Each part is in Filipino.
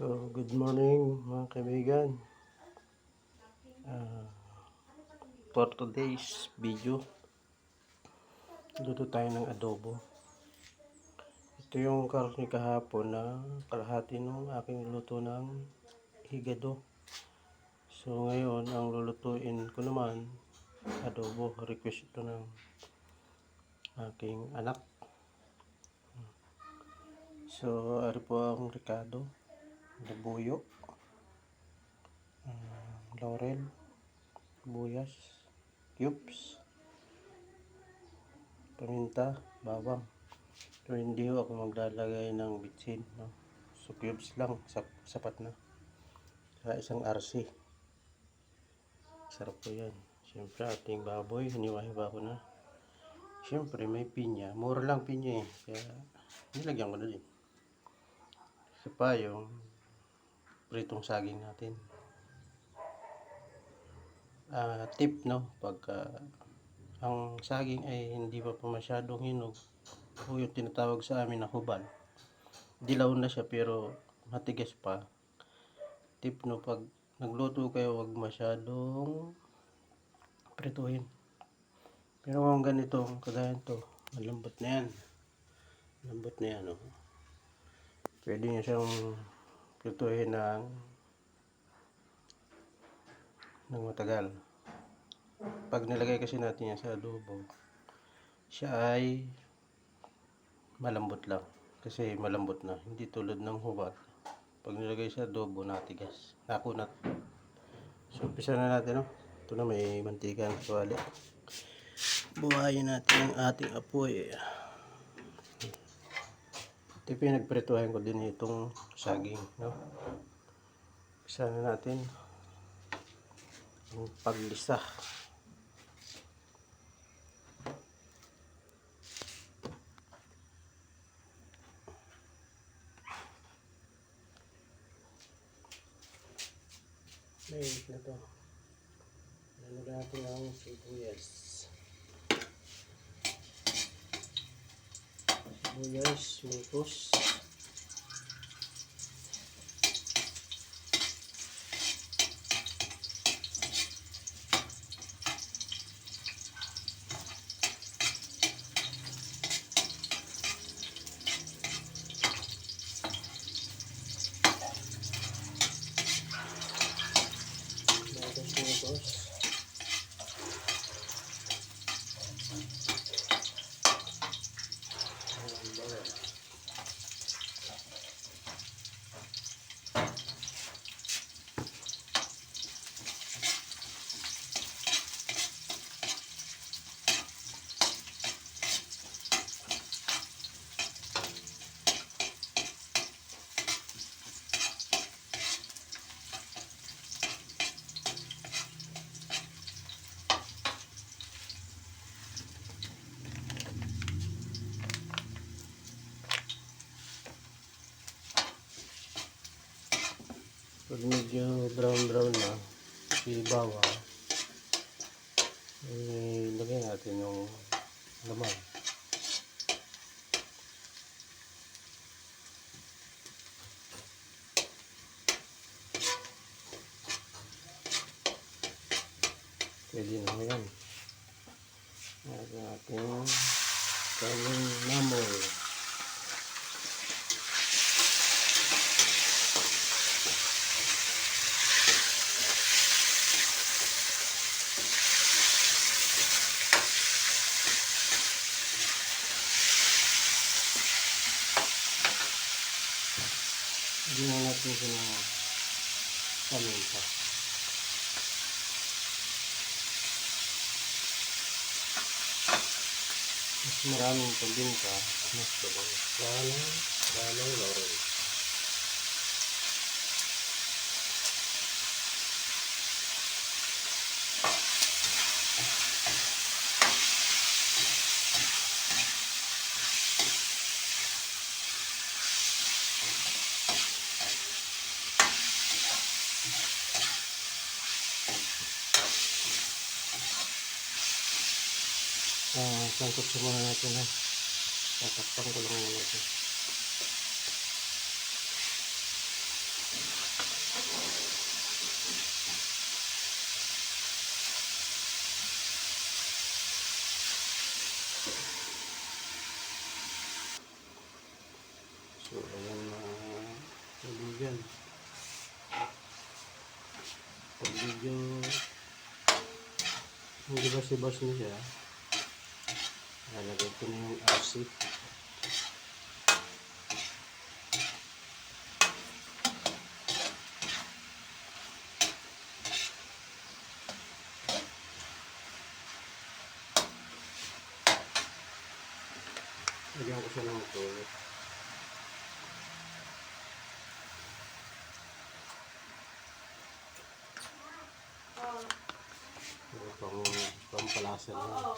So, good morning mga kaibigan. For today's video, luto tayo ng adobo. Ito yung karne kahapon na kalahati ng aking luto ng higado. So, ngayon, ang lulutuin ko naman, adobo. Request ito ng aking anak. So, ari po ang ricado, labuyo, laurel, buyas, cubes, paminta, bawang. So, hindi ako maglalagay ng bitsin, no? So, cubes lang, sapat na. Sa isang RC. Sarap po yan. Siyempre, ating baboy, hiniwa-hiwa ko na. Siyempre, may pinya. Mura lang pinya eh. Kaya, nilagyan ko na din. Isa pa yung pritong saging natin. Tip, no? Pagka ang saging ay hindi pa masyadong hinog, o yung tinatawag sa amin na hubal. Dilaw na siya pero matigas pa. Tip, no? Pag nagluto kayo, wag masyadong prituhin. Pero kung ganito, kagaya ito, malambot na yan. Malambot na yan, oh. Pwede nyo siyang prituhin ng matagal. Pag nilagay kasi natin yan sa adobo, siya ay malambot lang. Kasi malambot na, hindi tulad ng hubad. Pag nilagay sa adobo, natigas, nakunat. So, umpisa na natin, no? Ito na, may mantika ng tuwali. Buhayin natin ang ating apoy. Ito pinagprituhin ko din itong saging, no? Umpisa na natin ang paglisa. Mainit na to. Ano natin ang sibuyas. Sibuyas, mungkos. Mungkos. Pag medyo brown na, si bawang, ilagay natin yung laman. Pwede na yan. At natin kaming namoy. Hindi na natin siya ng paminta. Mas maraming paminta, mas babango. Lalong laurel. Sangkot siya muna natin, ha. Tatakpan ko lang muna ito. yan. Pag medyo hindi basi-bas na siya, lalagay ko na yung RC. Lagyan ko siya ng tulo. Pampalasa na.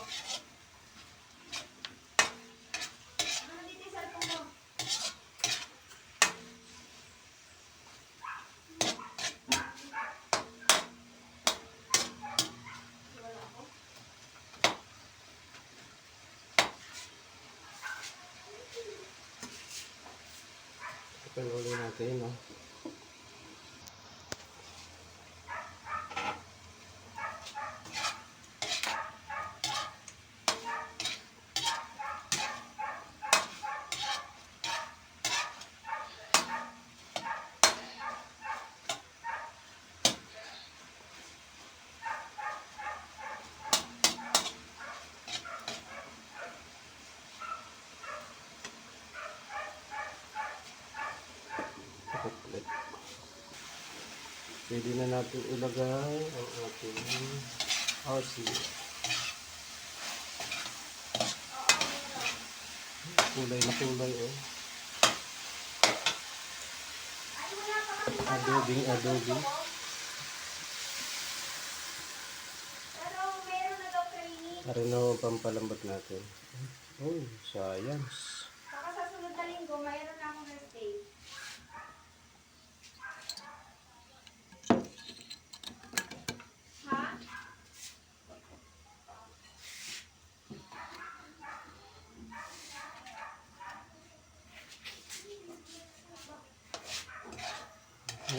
Paluloy natin, no? Ulit. Pwede na natin ilagay ang ating RC. Kulay na kulay, oh. Adobe. Arino pampalambot natin. Oh, science. Saka sa sunod na linggo, mayroon na akong birthday. Ha?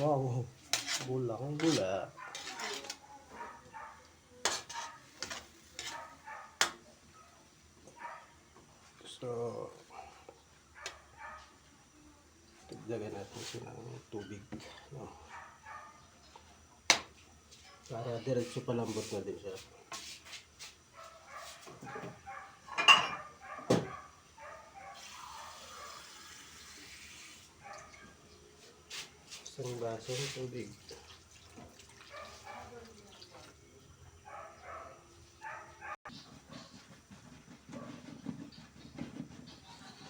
Wow, bulang-bula. So, tagdagan natin siya ng tubig, no? Para diretso palambot na din siya. Isang basong tubig.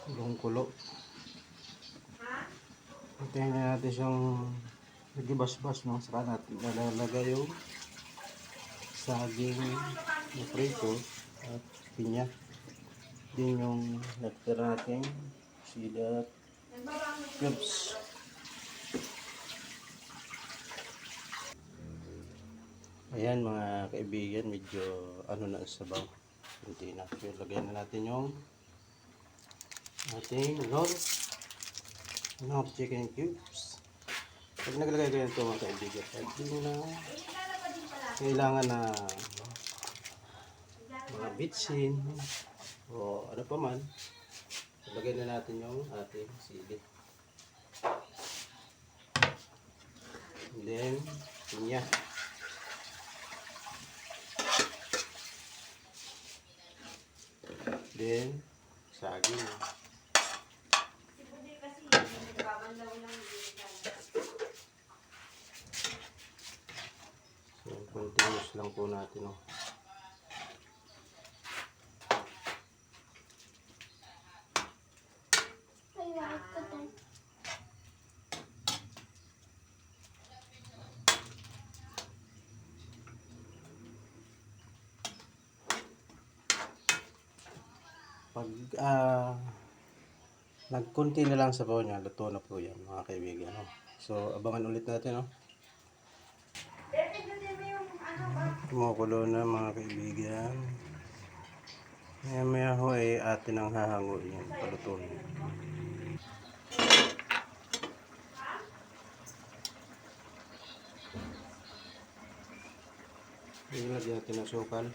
Kulong-kulo. Hintayin na natin siyang nagibas-bas, no? Saka natin nalalagay yung saging na prito at pinya. Din yung natira natin sila at cubes. Ayan mga kaibigan, medyo ano na sa sabaw. Hindi na. So, lagyan na natin yung ating Knorr chicken cubes. Pag naglagay ko ito mga kaibigan, hindi na kailangan na mga bitsin o ano pa man. Lagyan na natin yung ating sili. And then, pinya. Then, saging. So, continuous lang po natin, oh. Pag nagkunti na lang sa niya, luto na po yan mga kaibigan, no? So abangan ulit natin, no? Kumukulo na mga kaibigan. Maya ho ay atin ang hahanguin yan, palutuin. Ilagyan natin ang sukal.